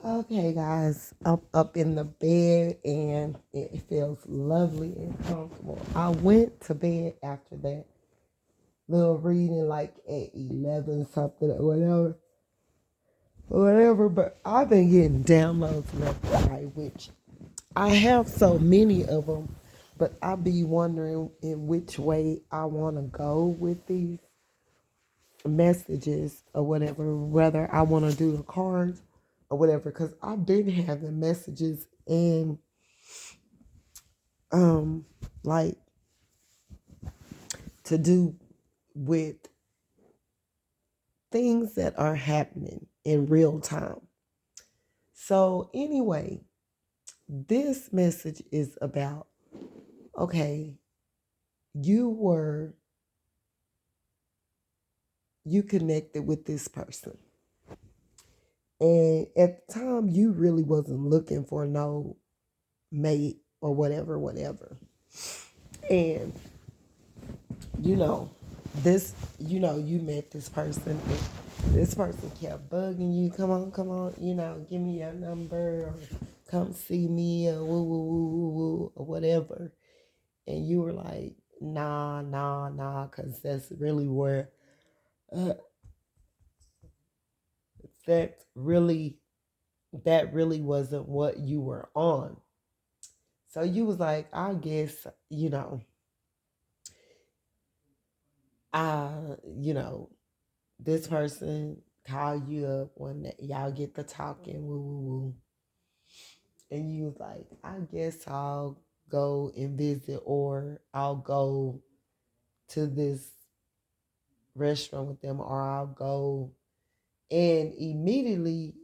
Okay, guys, I'm up in the bed and it feels lovely and comfortable. I went to bed after that little reading, like at 11 something or whatever. But I've been getting downloads left and right, which I have so many of them. But I be wondering in which way I want to go with these messages or whatever, whether I want to do the cards or whatever, because I've been having messages and um like to do with things that are happening in real time. So anyway, this message is about, okay, you were you connected with this person, and at the time you really wasn't looking for no mate or whatever, and you know, you met this person, and this person kept bugging you, come on, give me your number, or come see me, or woo, woo, woo, woo, woo, or whatever. And you were like, nah, because that's really where, uh, that really, that really wasn't what you were on. So you was like, I guess, you know, this person call you up when y'all get the talking, woo woo woo, and you was like, I guess I'll go and visit, or I'll go to this restaurant with them, or I'll go, and immediately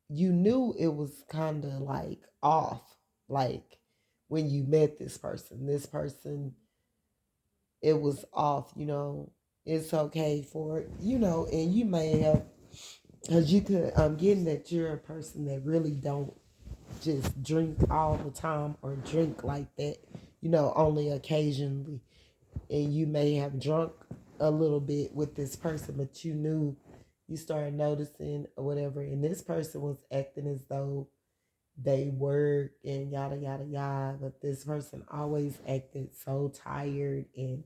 you knew it was kind of like off, like when you met this person, it was off, it's okay for, and you may have. Because you could, I'm getting that you're a person that really don't just drink all the time or drink like that, only occasionally. And you may have drunk a little bit with this person, but you knew, you started noticing or whatever. And this person was acting as though they were and yada, yada, yada. But this person always acted so tired and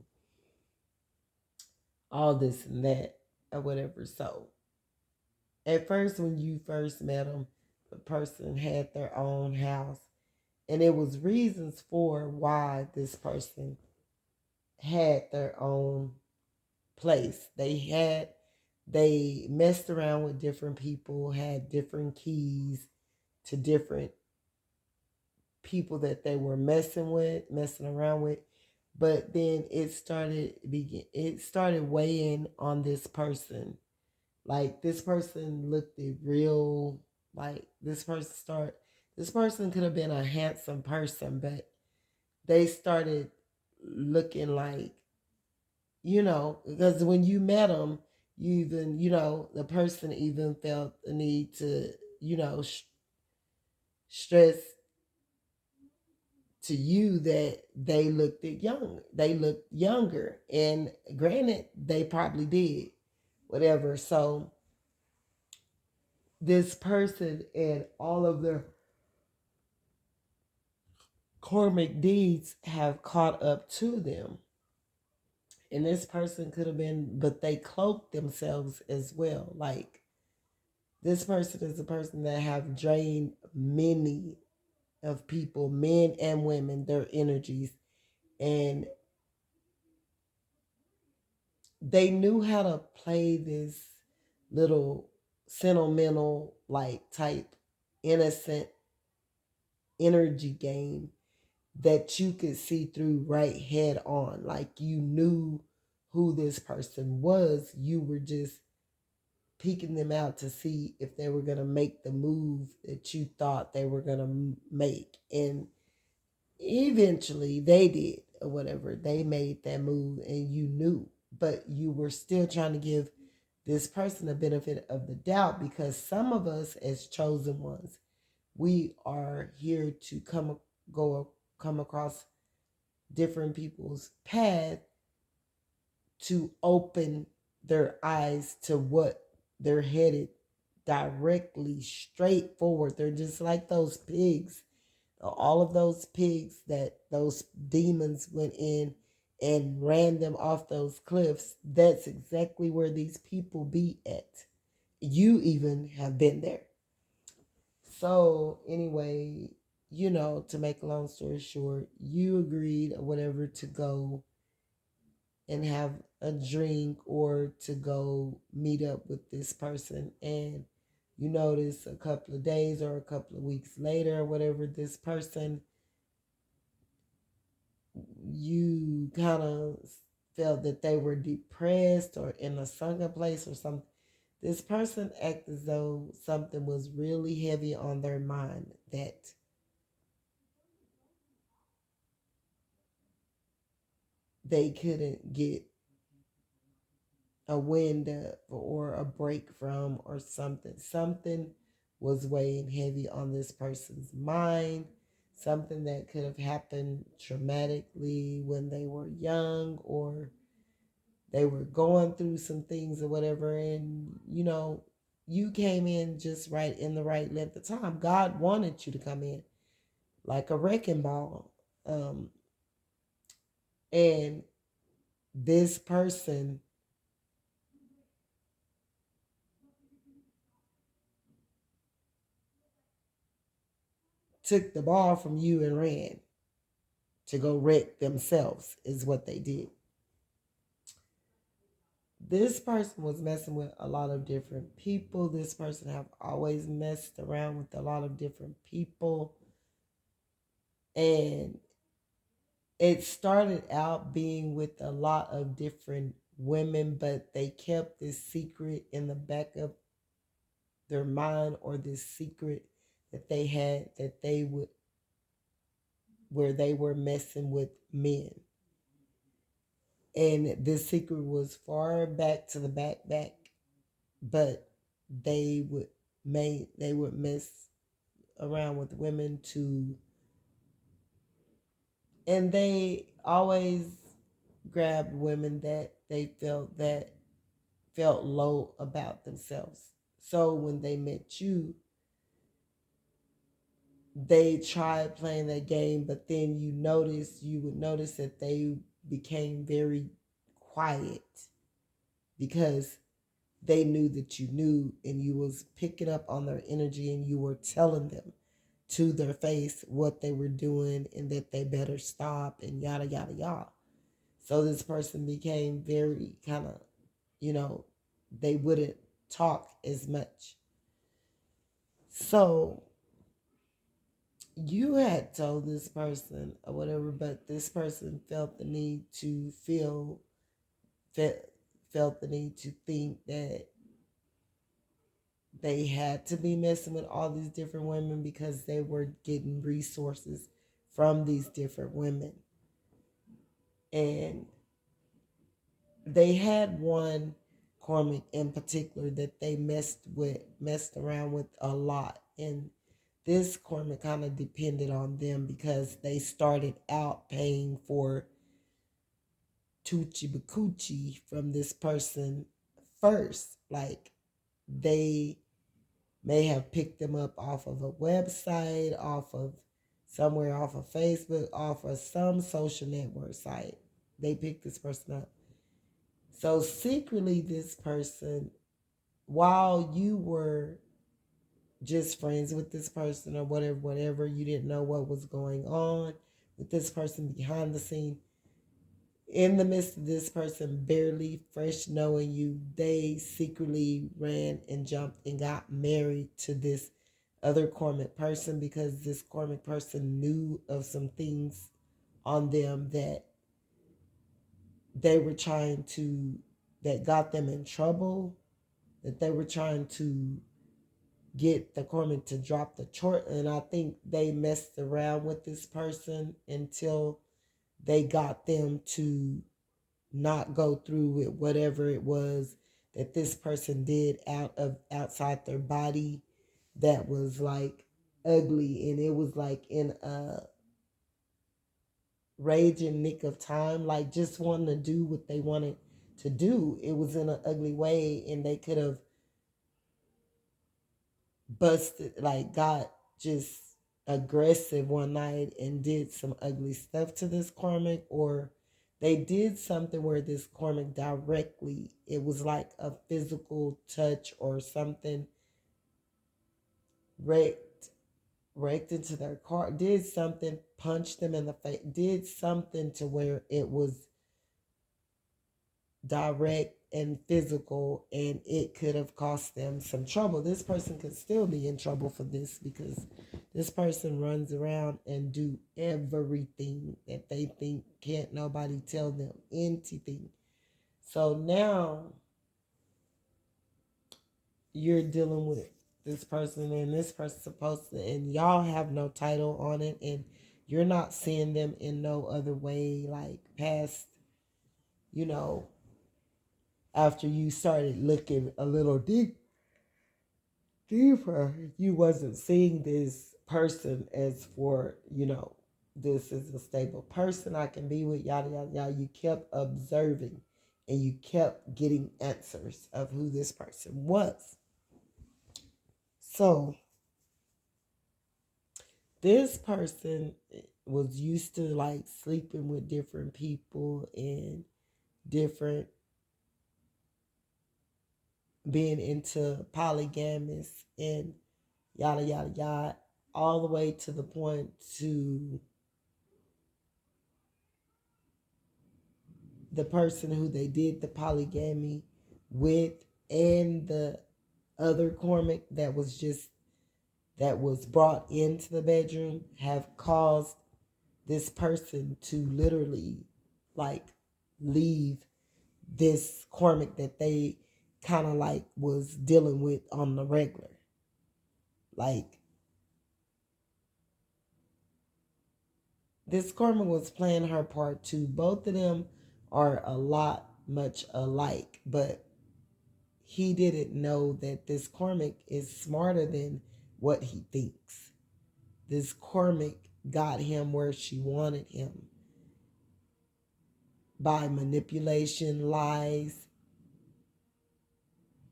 all this and that or whatever. So at first, when you first met them, the person had their own house, and it was reasons for why this person had their own place. They messed around with different people, had different keys to different people that they were messing around with. But then it started weighing on this person. Like this person looked it real, like this person could have been a handsome person, but they started looking like, because when you met them, you even, the person even felt the need to, stress to you that they looked younger, and granted, they probably did, whatever. So this person and all of their karmic deeds have caught up to them. And this person could have been, but they cloaked themselves as well. Like this person is a person that have drained many of people, men and women, their energies. And they knew how to play this little sentimental, like type innocent energy game that you could see through right head on. Like you knew who this person was. You were just peeking them out to see if they were going to make the move that you thought they were going to make. And eventually they did, or whatever. They made that move and you knew. But you were still trying to give this person the benefit of the doubt, because some of us as chosen ones, we are here to come across different people's path to open their eyes to what they're headed directly straight forward. They're just like those pigs. All of those pigs that those demons went in and ran them off those cliffs. That's exactly where these people be at. You even have been there. So anyway, to make a long story short, you agreed or whatever to go and have a drink or to go meet up with this person, and you notice a couple of days or a couple of weeks later or whatever, this person, you kind of felt that they were depressed or in a sunken place or something. This person acted as though something was really heavy on their mind, that they couldn't get a wind up or a break from, or something. Something was weighing heavy on this person's mind, something that could have happened traumatically when they were young, or they were going through some things or whatever. And, you came in just right in the right length of time. God wanted you to come in like a wrecking ball. And this person took the ball from you and ran to go wreck themselves, is what they did. This person was messing with a lot of different people. This person have always messed around with a lot of different people. And it started out being with a lot of different women, but they kept this secret in the back of their mind, or this secret that they had, that they would, where they were messing with men. And this secret was far back to the back, but they would mess around with women too, and they always grabbed women that they felt low about themselves. So when they met you, they tried playing that game, but then you would notice that they became very quiet, because they knew that you knew, and you was picking up on their energy, and you were telling them to their face what they were doing and that they better stop, and yada yada yada. So this person became very kind of, they wouldn't talk as much. So you had told this person or whatever, but this person felt the need to fe- felt the need to think that they had to be messing with all these different women because they were getting resources from these different women. And they had one Karmic in particular that they messed around with a lot. And this Karmic kind of depended on them, because they started out paying for Tucci Bakuchi from this person first. Like, they may have picked them up off of a website, off of somewhere, off of Facebook, off of some social network site. They picked this person up. So secretly, this person, while you were just friends with this person or whatever, you didn't know what was going on with this person behind the scene. In the midst of this person barely fresh knowing you, they secretly ran and jumped and got married to this other Karmic person, because this Karmic person knew of some things on them that they were trying to, that got them in trouble, that they were trying to get the Karmic to drop the short. And I think they messed around with this person until they got them to not go through with whatever it was that this person did outside their body that was like ugly, and it was like in a raging nick of time, like just wanting to do what they wanted to do. It was in an ugly way, and they could have busted, like got just aggressive one night and did some ugly stuff to this Karmic, or they did something where this Karmic directly, it was like a physical touch or something, wrecked into their car, did something, punched them in the face, did something to where it was direct and physical, and it could have cost them some trouble. This person could still be in trouble for this because this person runs around and do everything that they think, can't nobody tell them anything. So now you're dealing with this person, and this person's supposed to, and y'all have no title on it, and you're not seeing them in no other way, like past, you know, after you started looking a little deeper, you wasn't seeing this person as for, this is a stable person I can be with, yada, yada, yada. You kept observing and you kept getting answers of who this person was. So this person was used to like sleeping with different people and different, being into polygamous and yada yada yada, all the way to the point to the person who they did the polygamy with, and the other Karmic that was brought into the bedroom, have caused this person to literally like leave this Karmic that they kind of like was dealing with on the regular. Like, this Karmic was playing her part too. Both of them are a lot much alike, but he didn't know that this Karmic is smarter than what he thinks. This Karmic got him where she wanted him by manipulation, lies,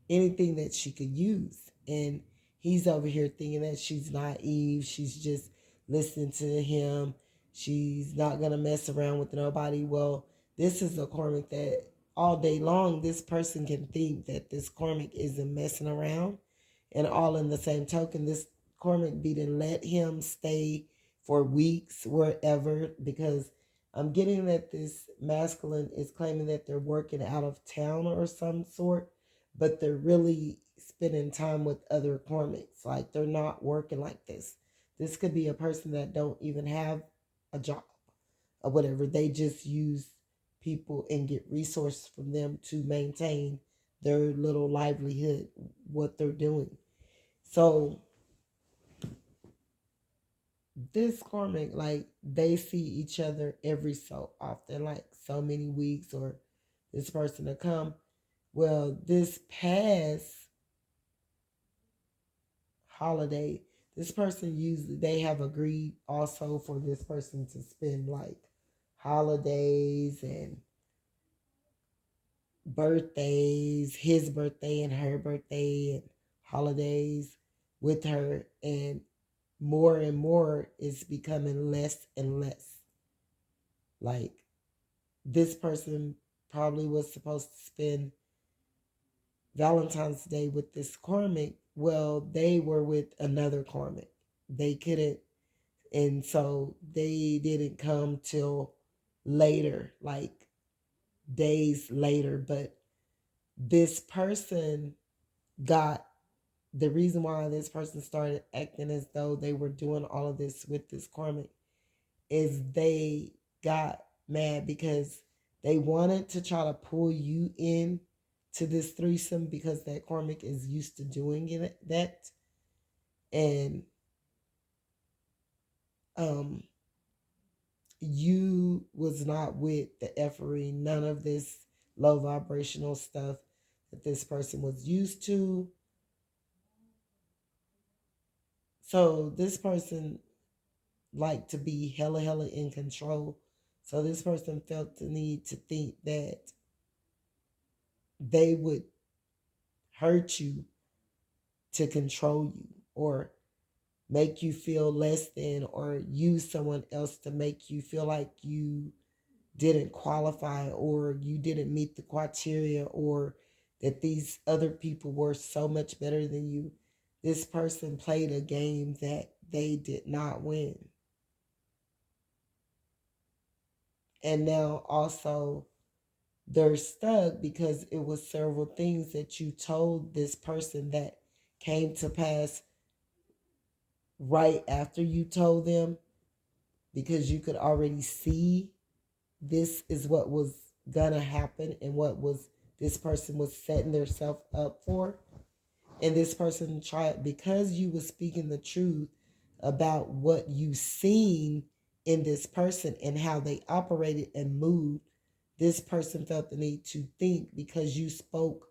anything that she could use. And he's over here thinking that she's naive. She's just listening to him. She's not going to mess around with nobody. Well, this is a Karmic that all day long, this person can think that this Karmic isn't messing around. And all in the same token, this Karmic didn't let him stay for weeks wherever, because I'm getting that this masculine is claiming that they're working out of town or some sort, but they're really spending time with other Karmics. Like, they're not working like this. This could be a person that don't even have a job or whatever. They just use people and get resources from them to maintain their little livelihood, what they're doing. So this Karmic, like, they see each other every so often, like so many weeks, or this person to come. Well, this past holiday, this person usually, they have agreed also for this person to spend like holidays and birthdays, his birthday and her birthday, and holidays with her, and more is becoming less and less. Like, this person probably was supposed to spend Valentine's Day with this Karmic. Well, they were with another Karmic. They couldn't, and so they didn't come till later, like days later. But this person got, the reason why this person started acting as though they were doing all of this with this Karmic is they got mad because they wanted to try to pull you in to this threesome, because that Karmic is used to doing that. And you was not with the effery, none of this low vibrational stuff that this person was used to. So this person liked to be hella in control. So this person felt the need to think that they would hurt you to control you, or make you feel less than, or use someone else to make you feel like you didn't qualify or you didn't meet the criteria, or that these other people were so much better than you. This person played a game that they did not win. And now also they're stuck because it was several things that you told this person that came to pass right after you told them, because you could already see this is what was gonna happen and what was this person was setting themselves up for. And this person tried, because you was speaking the truth about what you seen in this person and how they operated and moved. This person felt the need to think, because you spoke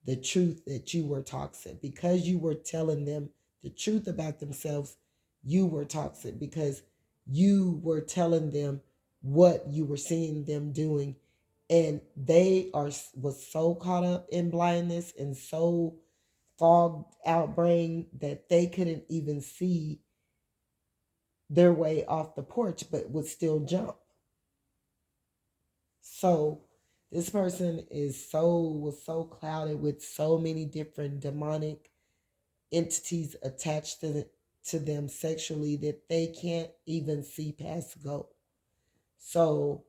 the truth, that you were toxic, because you were telling them the truth about themselves. You were toxic because you were telling them what you were seeing them doing, and they are was so caught up in blindness and so fogged out brain that they couldn't even see their way off the porch, but would still jump. So this person was so clouded with so many different demonic entities attached to them sexually that they can't even see past go. So,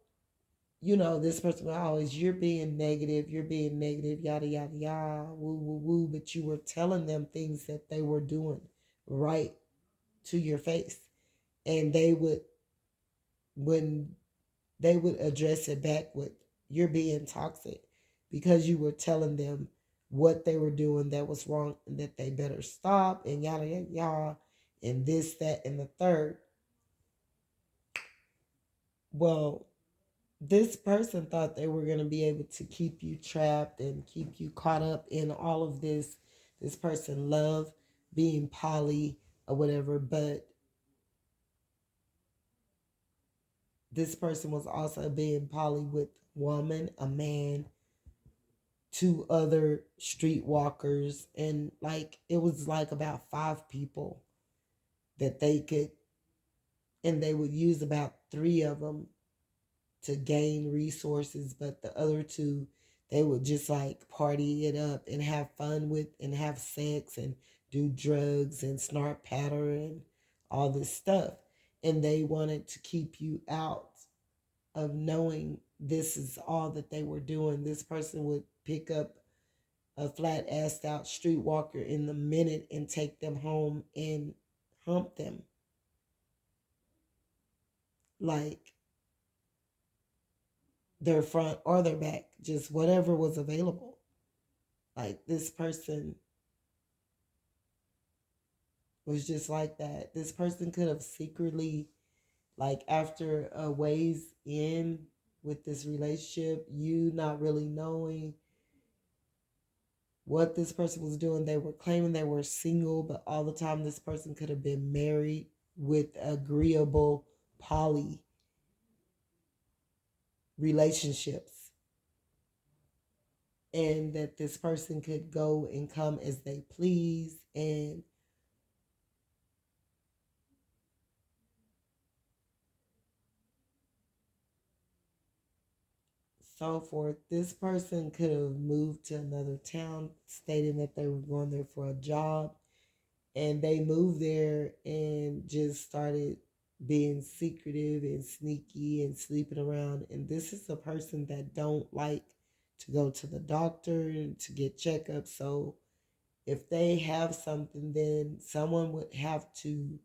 this person will always, you're being negative, yada yada yada, woo woo woo, but you were telling them things that they were doing right to your face. And when they would address it back with, you're being toxic, because you were telling them what they were doing that was wrong and that they better stop, and yada yada yada, and this, that, and the third. Well, this person thought they were going to be able to keep you trapped and keep you caught up in all of this. This person loved being poly or whatever, but this person was also being poly with woman, a man, two other streetwalkers, and like it was like about five people that they could, and they would use about three of them to gain resources, but the other two, they would just like party it up and have fun with and have sex and do drugs and snort patter and all this stuff. And they wanted to keep you out of knowing this is all that they were doing. This person would pick up a flat assed out streetwalker in the minute and take them home and hump them, like their front or their back, just whatever was available. Like this person was just like that. This person could have secretly, like after a ways in with this relationship, you not really knowing what this person was doing. They were claiming they were single, but all the time this person could have been married with agreeable poly relationships, and that this person could go and come as they please and so forth. This person could have moved to another town stating that they were going there for a job, and they moved there and just started being secretive and sneaky and sleeping around. And this is a person that don't like to go to the doctor and to get checkups. So if they have something, then someone would have to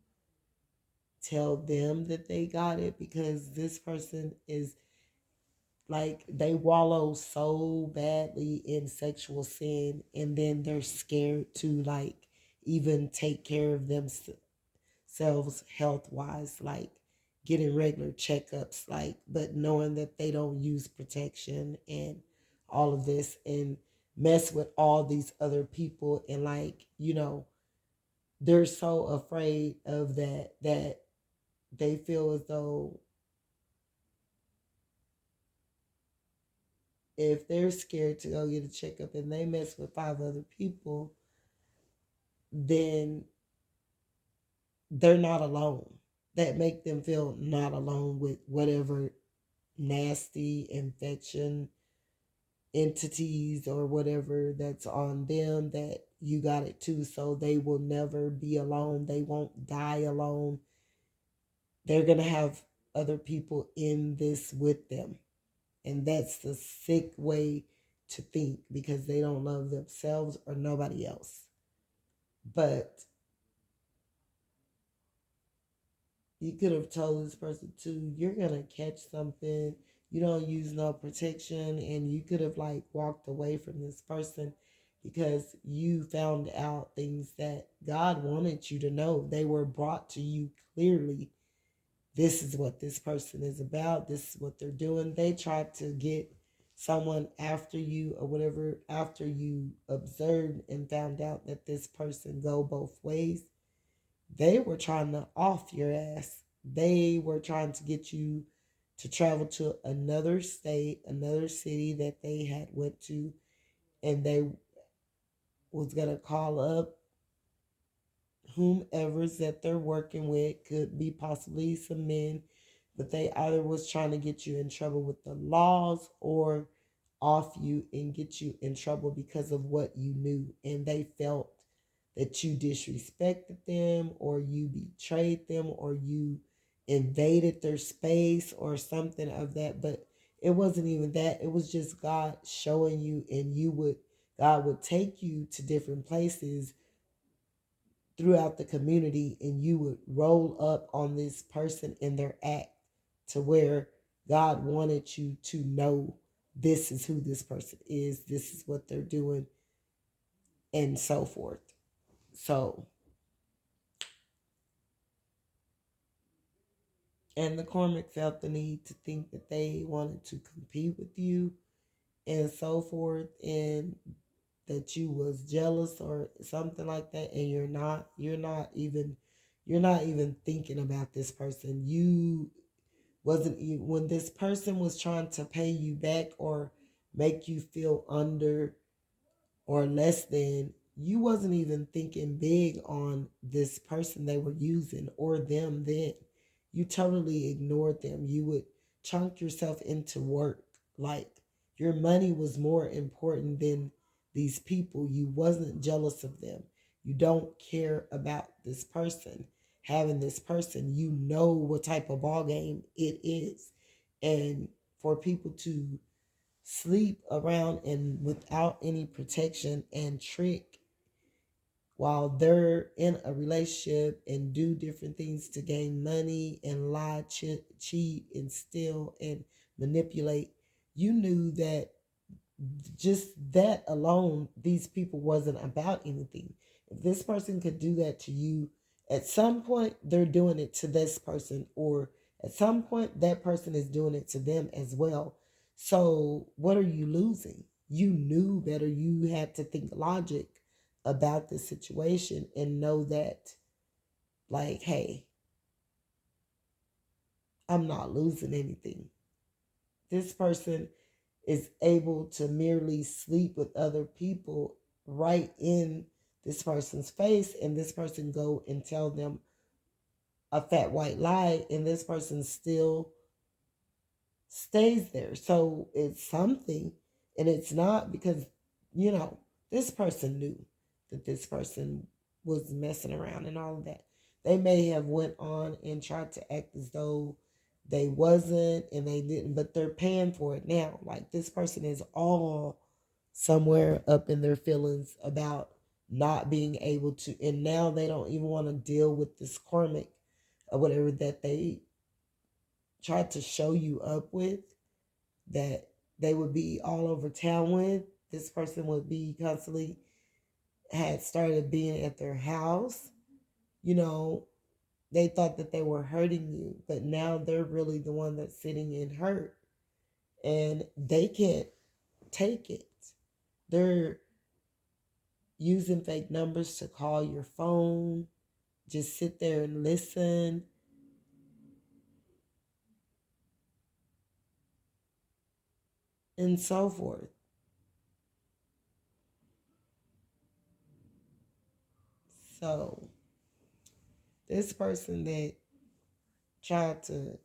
tell them that they got it, because this person is like, they wallow so badly in sexual sin, and then they're scared to like even take care of themselves health wise, like getting regular checkups, like, but knowing that they don't use protection and all of this, and mess with all these other people, and like, they're so afraid of that they feel as though if they're scared to go get a checkup and they mess with five other people, then they're not alone. That make them feel not alone with whatever nasty infection entities or whatever that's on them, that you got it too. So they will never be alone. They won't die alone. They're going to have other people in this with them. And that's the sick way to think, because they don't love themselves or nobody else. But you could have told this person too, you're gonna catch something. You don't use no protection, and you could have like walked away from this person because you found out things that God wanted you to know. They were brought to you clearly. This is what this person is about. This is what they're doing. They tried to get someone after you or whatever after you observed and found out that this person go both ways. They were trying to off your ass. They were trying to get you to travel to another state, another city that they had went to, and they was gonna call up whomever's that they're working with. Could be possibly some men, but they either was trying to get you in trouble with the laws or off you and get you in trouble because of what you knew, and they felt that you disrespected them or you betrayed them or you invaded their space or something of that. But it wasn't even that. It was just God showing you, and God would take you to different places throughout the community, and you would roll up on this person in their act to where God wanted you to know this is who this person is, this is what they're doing, and so forth. So, and the Karmic felt the need to think that they wanted to compete with you and so forth, and that you was jealous or something like that, and you're not even thinking about this person. You wasn't even, when this person was trying to pay you back or make you feel under or less than, you wasn't even thinking big on this person they were using or them then. You totally ignored them. You would chunk yourself into work. Like your money was more important than these people. You wasn't jealous of them. You don't care about this person. Having this person, you know what type of ball game it is. And for people to sleep around and without any protection and trick while they're in a relationship and do different things to gain money and lie, cheat, and steal and manipulate, you knew that just that alone, these people wasn't about anything. If this person could do that to you, at some point they're doing it to this person, or at some point that person is doing it to them as well. So what are you losing? You knew better. You had to think logic about the situation and know that, like, hey, I'm not losing anything. This person is able to merely sleep with other people right in this person's face, and this person go and tell them a fat white lie, and this person still stays there. So it's something, and it's not because, you know, this person knew that this person was messing around and all of that. They may have went on and tried to act as though they wasn't and they didn't, but they're paying for it now. Like this person is all somewhere up in their feelings about not being able to, and now they don't even want to deal with this karmic or whatever that they tried to show you up with, that they would be all over town with. This person would be constantly had started being at their house. You know, they thought that they were hurting you, but now they're really the one that's sitting in hurt, and they can't take it. They're using fake numbers to call your phone, just sit there and listen, and so forth. So This person that tried to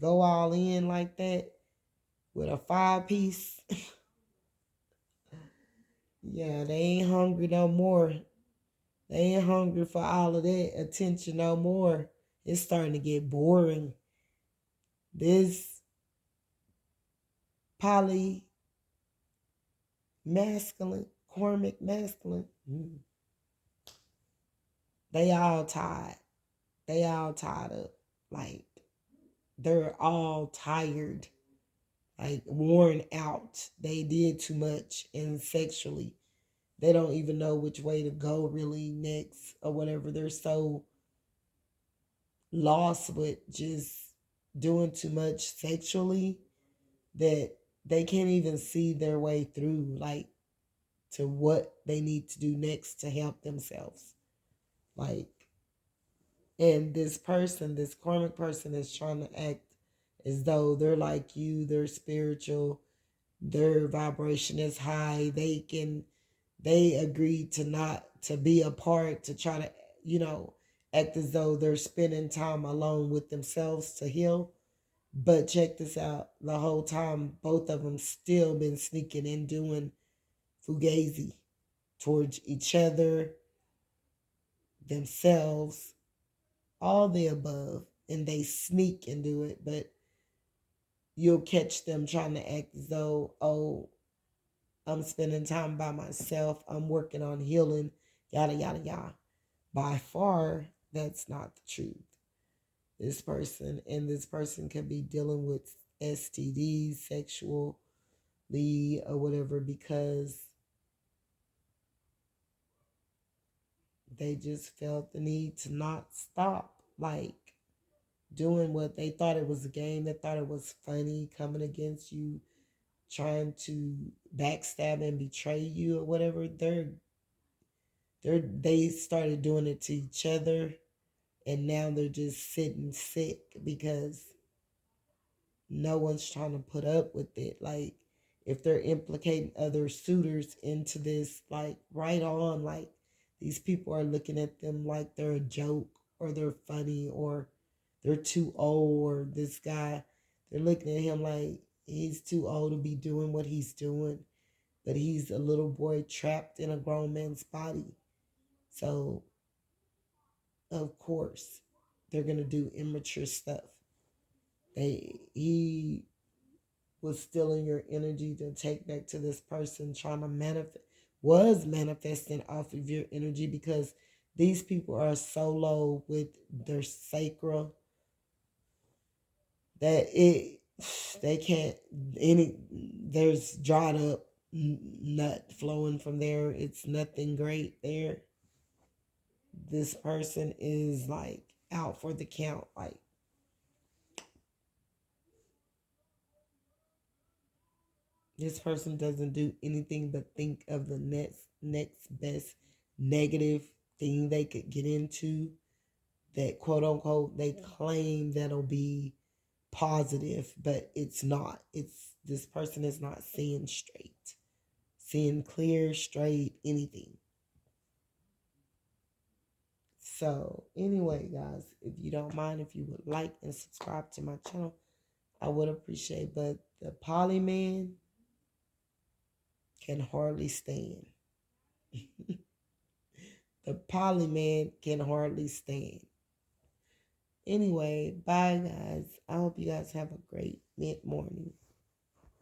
go all in like that with a 5-piece, yeah, they ain't hungry no more. They ain't hungry for all of that attention no more. It's starting to get boring. This poly masculine, karmic masculine, they all tired. They all tied up. Like, they're all tired, like worn out. They did too much, and sexually, they don't even know which way to go really next or whatever. They're so lost with just doing too much sexually that they can't even see their way through, like, to what they need to do next to help themselves. Like, and this person, this karmic person, is trying to act as though they're like you, they're spiritual, their vibration is high. They agreed to not to be apart, to try to, act as though they're spending time alone with themselves to heal. But check this out. The whole time, both of them still been sneaking and doing fugazi towards each other, themselves, all the above. And they sneak and do it, but you'll catch them trying to act as though, oh, I'm spending time by myself, I'm working on healing, yada, yada, yada. By far, that's not the truth. This person could be dealing with STDs, sexually, or whatever, because they just felt the need to not stop, like, doing what they thought it was a game, they thought it was funny, coming against you, trying to backstab and betray you or whatever. They started doing it to each other, and now they're just sitting sick because no one's trying to put up with it. Like, if they're implicating other suitors into this, like, right on, like, these people are looking at them like they're a joke, or they're funny, or they're too old, or this guy, they're looking at him like he's too old to be doing what he's doing, but he's a little boy trapped in a grown man's body. So, of course, they're going to do immature stuff. He was stealing your energy to take back to this person, trying to was manifesting off of your energy, because these people are so low with their sacral that they can't, there's dried up nut flowing from there. It's nothing great there. This person is like out for the count. Like, this person doesn't do anything but think of the next best negative thing they could get into, that quote unquote they claim that'll be positive, but it's not. It's This person is not seeing straight, seeing clear, straight, anything. So anyway, guys, if you don't mind, if you would like and subscribe to my channel, I would appreciate. But the poly man can hardly stand. The poly man can hardly stand. Anyway, bye guys. I hope you guys have a great mid morning.